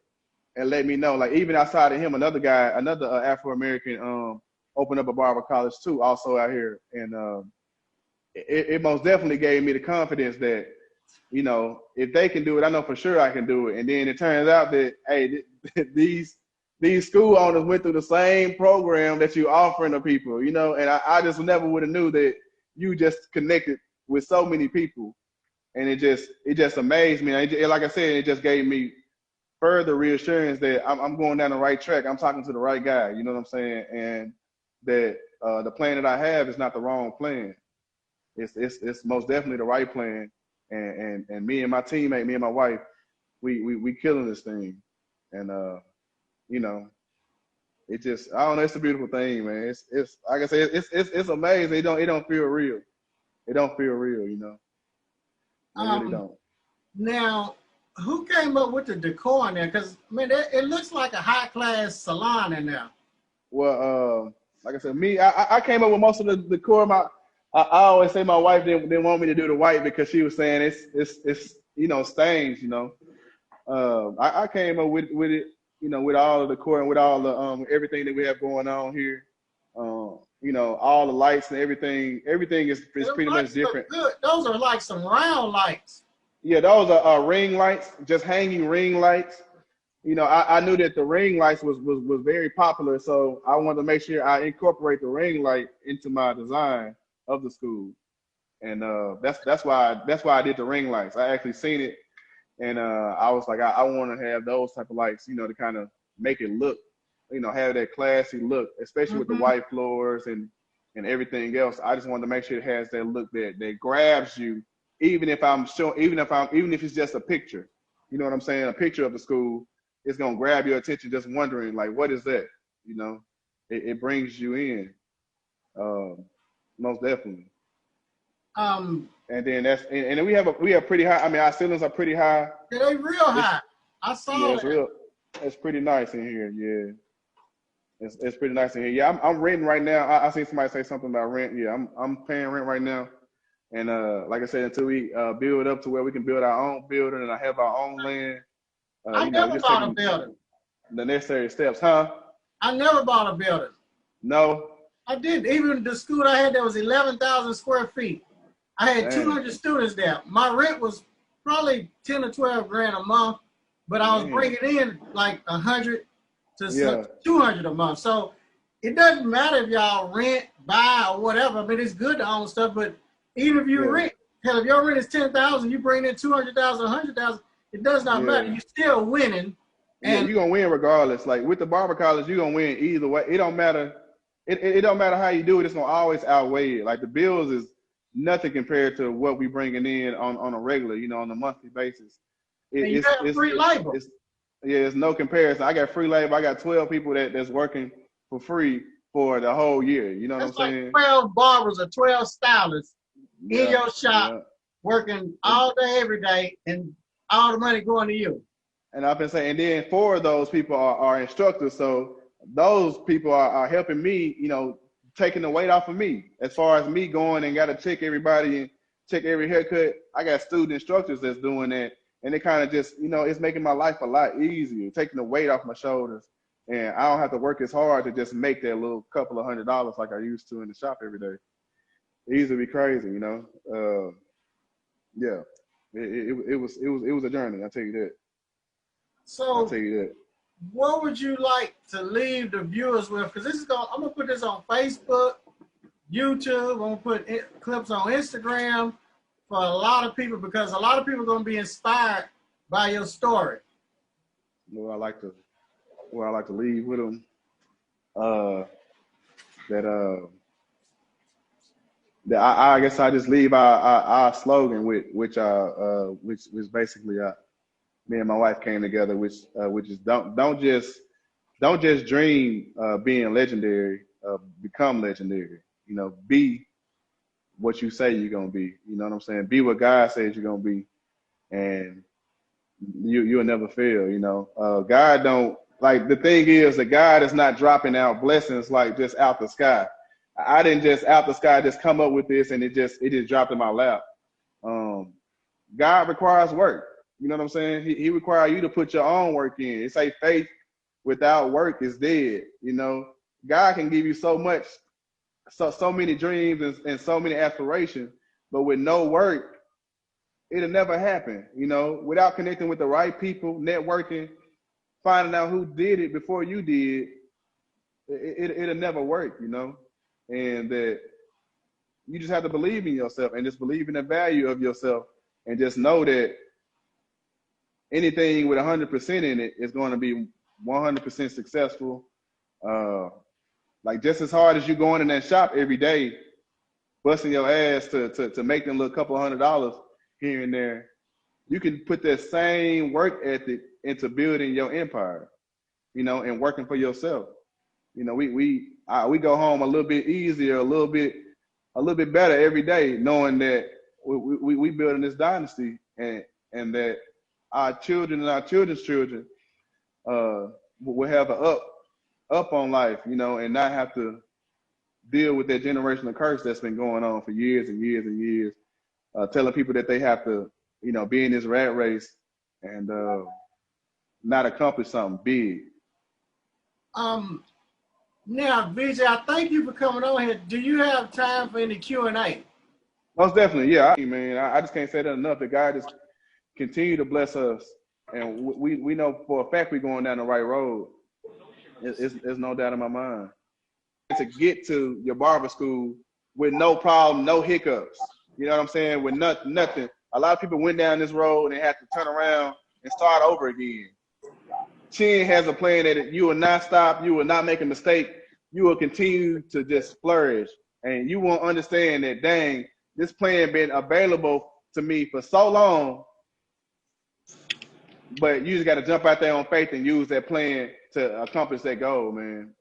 and let me know. Like even outside of him, another Afro-American opened up a barber college too, also out here, and it most definitely gave me the confidence that, if they can do it, I know for sure I can do it. And then it turns out that, hey, these school owners went through the same program that you offering to people, and I just never would have knew that you just connected with so many people. And it just amazed me. Like I said, it just gave me further reassurance that I'm going down the right track. I'm talking to the right guy, you know what I'm saying? And that the plan that I have is not the wrong plan. It's most definitely the right plan. And me and my teammate, me and my wife, we killing this thing. And it just, I don't know, it's a beautiful thing, man. It's like I said, it's amazing. It don't feel real. It don't feel real, It really don't. Now, who came up with the decor in there? Because, man, it looks like a high-class salon in there. Well, like I said, I came up with most of the decor. I always say my wife didn't want me to do the white because she was saying it's stains, I came up with it, with all of the decor and with all the everything that we have going on here. All the lights and everything is pretty much different. Good. Those are like some round lights. Yeah, those are ring lights, just hanging ring lights. I knew that the ring lights was very popular, so I wanted to make sure I incorporate the ring light into my design of the school, and that's why I did the ring lights. I actually seen it, and I was like, I want to have those type of lights, to kind of make it look, have that classy look, especially with the white floors and everything else. I just wanted to make sure it has that look that grabs you, even if it's just a picture. You know what I'm saying? A picture of the school, it's gonna grab your attention. Just wondering, like, what is that? It brings you in. Most definitely. And then and then we have pretty high. I mean, our ceilings are pretty high. Yeah, they real high. I saw that. It's pretty nice in here. Yeah. It's pretty nice in here. Yeah, I'm renting right now. I seen somebody say something about rent. Yeah, I'm paying rent right now. And like I said, until we build up to where we can build our own building and I have our own land. I never bought a building. The necessary steps, huh? I never bought a building. No. I didn't. Even the school I had, there was 11,000 square feet. I had 200 students there. My rent was probably 10 or 12 grand a month, but I was bringing in like 100 to 200 a month. So it doesn't matter if y'all rent, buy, or whatever. I mean, it's good to own stuff, but even if you rent, hell, if your rent is 10,000, you bring in 200,000, 100,000, it does not matter. You're still winning. And you're gonna win regardless. Like with the barber college, you're gonna win either way. It don't matter. It don't matter how you do it. It's gonna always outweigh it. Like the bills is nothing compared to what we bringing in on a regular, on a monthly basis. You got free labor. It's no comparison. I got free labor. I got 12 people that's working for free for the whole year. You know what I'm saying? 12 barbers or 12 stylists in your shop, yeah. working all day, every day, and all the money going to you. And I've been saying, and then four of those people are instructors. So those people are helping me, you know, taking the weight off of me. As far as me going and got to check everybody and check every haircut, I got student instructors that's doing that. And it kind of just, you know, it's making my life a lot easier, taking the weight off my shoulders. And I don't have to work as hard to just make that little couple of $100 like I used to in the shop every day. It used to be crazy, you know. Yeah, it was a journey. I'll tell you that. I'll So tell you that. what would you like to leave the viewers with? Because I'm gonna put this on Facebook, YouTube. I'm gonna put clips on Instagram for a lot of people, because a lot of people are gonna be inspired by your story. Well, I like to leave with them. That I guess I just leave our slogan with which was basically me and my wife came together, which is don't just dream being legendary, become legendary. You know, be what you say you're gonna be. You know what I'm saying? Be what God says you're gonna be, and you'll never fail. You know, God don't like the thing is that God is not dropping out blessings like just out the sky. I didn't just out the sky just come up with this and it just dropped in my lap. God requires work. You know what I'm saying? He requires you to put your own work in. It's like faith without work is dead. You know, God can give you so much, so many dreams and so many aspirations, but with no work, it'll never happen. You know, without connecting with the right people, networking, finding out who did it before you did, it'll never work. You know, and that you just have to believe in yourself and just believe in the value of yourself, and just know that anything with 100% in it is going to be 100% successful. Like just as hard as you going in that shop every day, busting your ass to make them little couple $100 here and there, you can put that same work ethic into building your empire, you know, and working for yourself. You know, we go home a little bit easier, a little bit better every day, knowing that we building this dynasty, and that our children and our children's children will have a up on life, you know, and not have to deal with that generational curse that's been going on for years and years and years, telling people that they have to, you know, be in this rat race and not accomplish something big. Now, VJ, I thank you for coming on here. Do you have time for any Q&A? Most definitely, yeah. Man, I just can't say that enough. That God just continue to bless us, and we know for a fact we're going down the right road. There's no doubt in my mind. To get to your barber school with no problem, no hiccups. You know what I'm saying? With nothing. A lot of people went down this road and had to turn around and start over again. Chin has a plan that you will not stop, you will not make a mistake, you will continue to just flourish, and you won't understand that, dang, this plan been available to me for so long, but you just got to jump out there on faith and use that plan to accomplish that goal, man.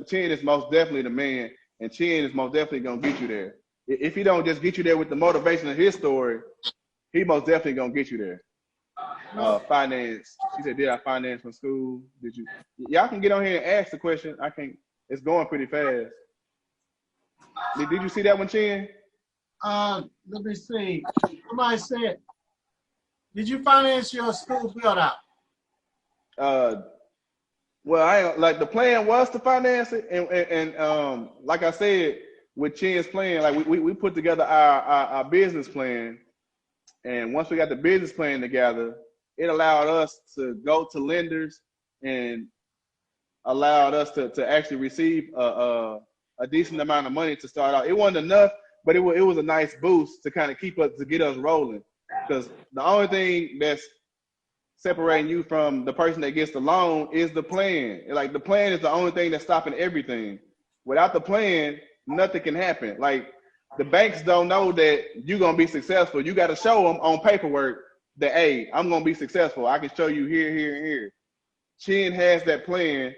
Chin is most definitely the man, and Chin is most definitely going to get you there. If he don't just get you there with the motivation of his story, he most definitely going to get you there. Finance. She said, did I finance from school? Did you? Y'all can get on here and ask the question. I can't. It's going pretty fast. Did you see that one, Chin? Let me see. Somebody said, did you finance your school build out? Well, like the plan was to finance it, and like I said, with Chin's plan, like we put together our business plan, and once we got the business plan together, it allowed us to go to lenders and allowed us to actually receive a decent amount of money to start out. It wasn't enough, but it was a nice boost to kind of get us rolling. Because the only thing that's separating you from the person that gets the loan is the plan. Like the plan is the only thing that's stopping everything. Without the plan, nothing can happen. Like the banks don't know that you're gonna be successful. You got to show them on paperwork that, hey, I'm gonna be successful. I can show you here, here, and here. Chin has that plan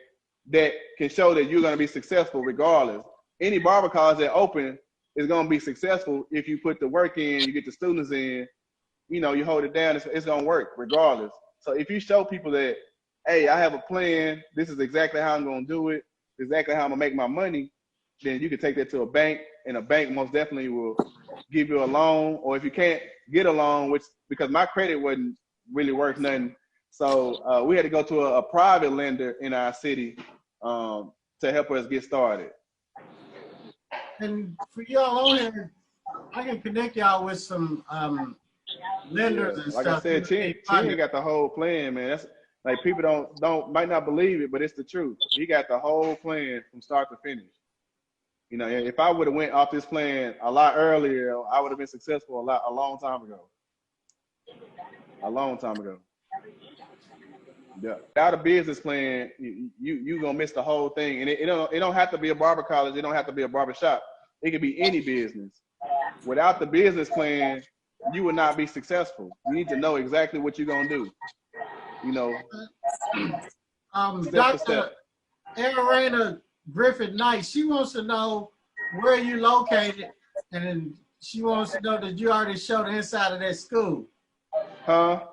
that can show that you're gonna be successful regardless. Any barber calls that open, is going to be successful if you put the work in, you get the students in, you know, you hold it down, it's going to work regardless. So if you show people that, hey, I have a plan, this is exactly how I'm going to do it, exactly how I'm going to make my money, then you can take that to a bank, and a bank most definitely will give you a loan. Or if you can't get a loan, which because my credit wasn't really worth nothing, so we had to go to a private lender in our city to help us get started. And for y'all on here, I can connect y'all with some lenders and like stuff. Like I said, Chin got the whole plan, man. That's like people might not believe it, but it's the truth. He got the whole plan from start to finish. You know, if I would have went off this plan a lot earlier, I would have been successful a long time ago. A long time ago. Yeah. Without a business plan, you gonna miss the whole thing. And it don't have to be a barber college. It don't have to be a barber shop. It could be any business. Without the business plan, you will not be successful. You need to know exactly what you're gonna do. You know. Dr. Arena Griffith Knight, she wants to know where you located, and she wants to know that you already showed the inside of that school. Huh?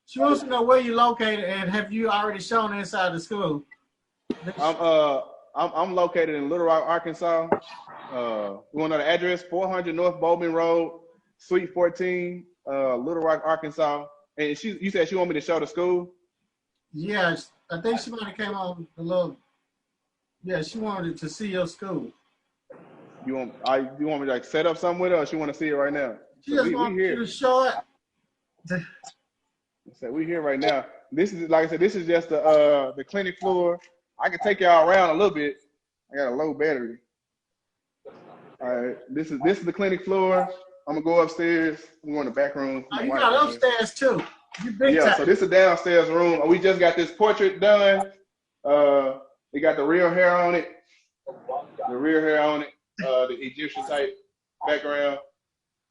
She wants to know where you located and have you already shown the inside of the school. I'm located in Little Rock, Arkansas. You want to know the address? 400 North Bowman Road, Suite 14, Little Rock, Arkansas. And you said she want me to show the school? Yeah, I think she might have came on a little. Yeah, she wanted to see your school. You want me to like set up something with her, or she want to see it right now? She just wants you to show it. So we here right now. This is, like I said, this is just the clinic floor. I can take y'all around a little bit. I got a low battery. All right, this is the clinic floor. I'm gonna go upstairs. I'm going to the back room. Oh, you got upstairs too. You big time. So this is a downstairs room. We just got this portrait done. We got the real hair on it. The Egyptian type background.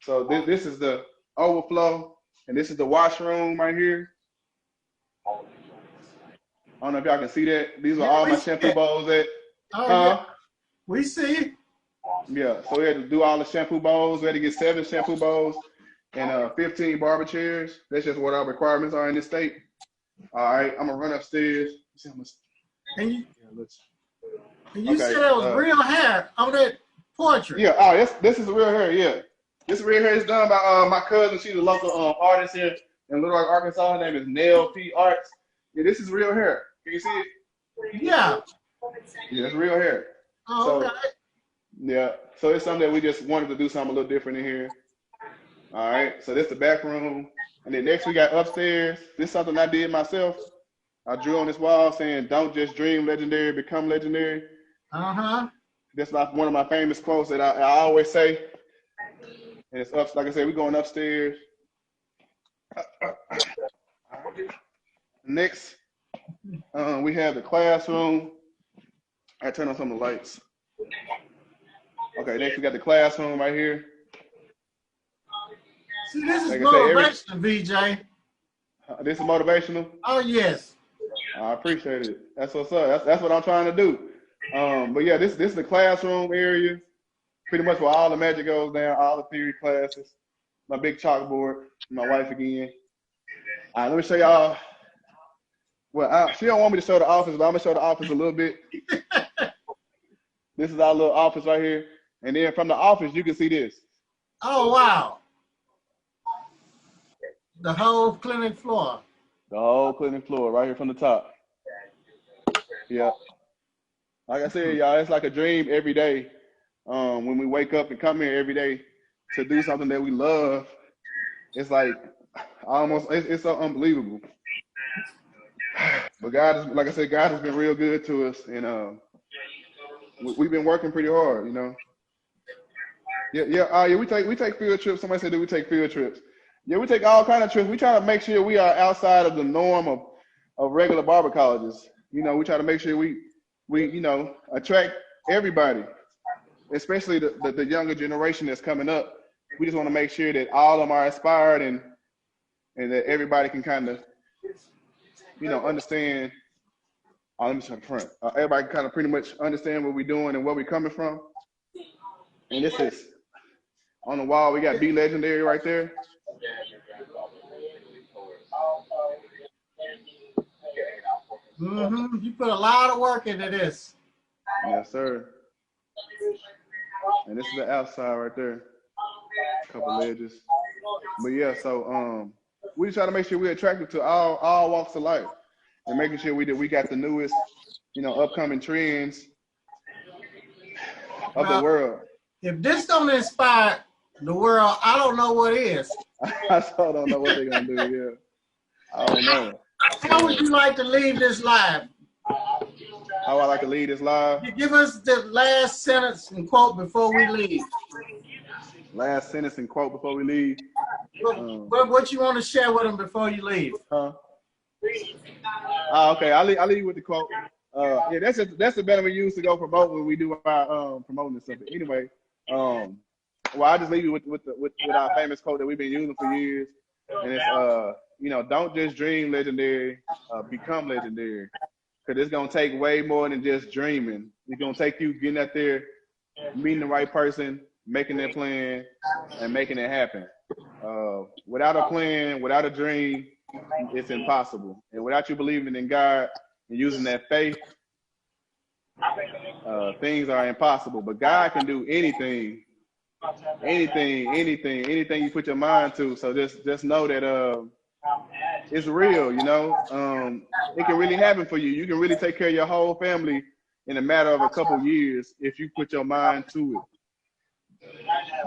So this is the overflow, and this is the washroom right here. I don't know if y'all can see that. These are all my shampoo bowls. Yeah. We see. Yeah, so we had to do all the shampoo bowls. We had to get 7 shampoo bowls and 15 barber chairs. That's just what our requirements are in this state. All right, I'm gonna run upstairs. And you said it was real hair on that portrait. Yeah, this is the real hair. Yeah, this real hair is done by my cousin. She's a local artist here in Little Rock, Arkansas. Her name is Nell P. Arts. Yeah, this is real hair. Can you see it? Yeah. Yeah, it's real hair. Oh, okay. Yeah, so it's something that we just wanted to do something a little different in here. All right, so this is the back room. And then next we got upstairs. This is something I did myself. I drew on this wall saying, "Don't just dream legendary, become legendary." That's one of my famous quotes that I always say. And it's up, like I said, we're going upstairs. Next, we have the classroom. I turn on some of the lights. Okay, next we got the classroom right here. See, this is motivational, VJ. This is motivational? Oh, yes. I appreciate it. That's what's up. That's what I'm trying to do. But yeah, this is the classroom area. Pretty much where all the magic goes down, all the theory classes. My big chalkboard, my wife again. All right, let me show y'all. Well, she don't want me to show the office, but I'm gonna show the office a little bit. This is our little office right here. And then from the office, you can see this. Oh, wow. The whole clinic floor. The whole clinic floor right here from the top. Yeah. Like I said, y'all, it's like a dream every day. When we wake up and come here every day to do something that we love, it's like it's so unbelievable. But God is, like I said, God has been real good to us, and we've been working pretty hard, you know. Yeah. We take field trips. Somebody said that we take field trips. Yeah, we take all kind of trips. We try to make sure we are outside of the norm of regular barber colleges. You know, we try to make sure we attract everybody, especially the younger generation that's coming up. We just want to make sure that all of them are inspired and that everybody can kind of, understand. Let me show the front. Everybody can kind of pretty much understand what we're doing and where we're coming from. And this is On the wall, we got Be Legendary right there. You put a lot of work into this. Yes, sir. And this is the outside right there. A couple ledges. But yeah, so we try to make sure we're attractive to all walks of life, and making sure we got the newest, upcoming trends of the world. If this don't inspire the world, I don't know what is. I still don't know what they're gonna do. Yeah, I don't know. How would you like to leave this live? How I like to lead this live? Give us the last sentence and quote before we leave. Last sentence and quote before we leave. What you want to share with them before you leave? Okay, I'll leave you with the quote. Yeah, that's the banner we use to go promote when we do our promoting and stuff. But anyway, well, I'll just leave you with our famous quote that we've been using for years, and it's don't just dream legendary, become legendary. Because it's gonna take way more than just dreaming. It's gonna take you getting out there, meeting the right person, making that plan, and making it happen. Without a plan, without a dream, it's impossible. And without you believing in God and using that faith, things are impossible. But God can do anything you put your mind to. So just know that it's real, it can really happen for you. You can really take care of your whole family in a matter of a couple years if you put your mind to it.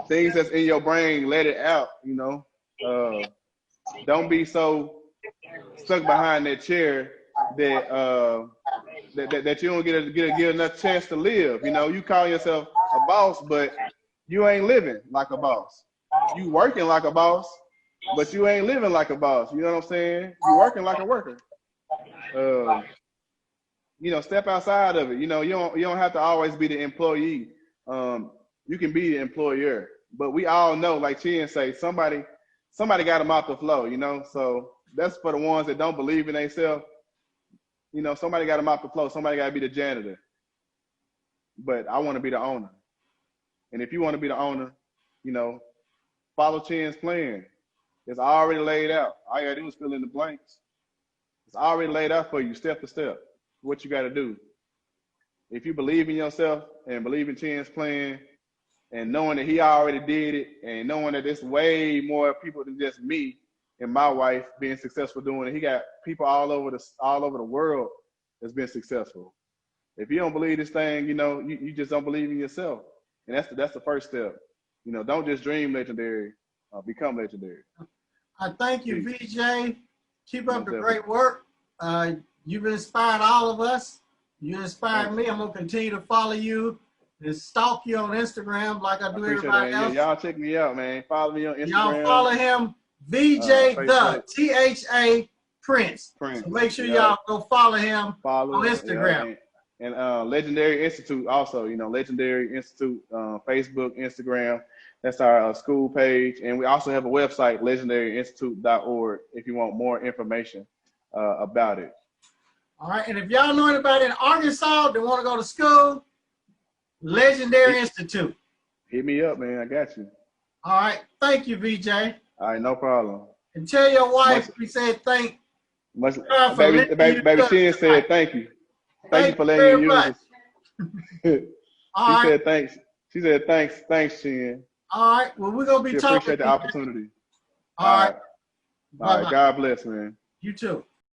Things that's in your brain, let it out, Don't be so stuck behind that chair that you don't get enough chance to live. You call yourself a boss, but you ain't living like a boss. You working like a boss, but you ain't living like a boss. You know what I'm saying? You're working like a worker. Step outside of it. You don't have to always be the employee. You can be the employer. But we all know, like Chin say, somebody got them out the flow. So that's for the ones that don't believe in themselves. Somebody got them out the flow. Somebody got to be the janitor. But I want to be the owner. And if you want to be the owner, follow Chin's plan. It's already laid out. All you gotta do is fill in the blanks. It's already laid out for you, step to step, what you gotta do. If you believe in yourself and believe in Chin's plan, and knowing that he already did it, and knowing that there's way more people than just me and my wife being successful doing it. He got people all over the world that's been successful. If you don't believe this thing, you just don't believe in yourself. And that's the first step. Don't just dream legendary, become legendary. I thank you, VJ. Keep up the great work. You've inspired all of us. You inspired me. I'm going to continue to follow you and stalk you on Instagram like I do everybody else. Yeah, y'all check me out, man. Follow me on Instagram. Y'all follow him, VJ the THA Prince. So make sure y'all go follow him on Instagram. And Legendary Institute also, Legendary Institute, Facebook, Instagram. That's our school page. And we also have a website, legendaryinstitute.org, if you want more information about it. All right. And if y'all know anybody in Arkansas that want to go to school, Legendary Institute. Hit me up, man. I got you. All right. Thank you, VJ. All right. No problem. And tell your wife we said thank you. Baby Chin said thank you. Thank you for letting me use this. She said thanks. She said thanks. Thanks, Chin. All right. Well, we're going to be talking. Appreciate the opportunity. All right. All right. God bless, man. You too.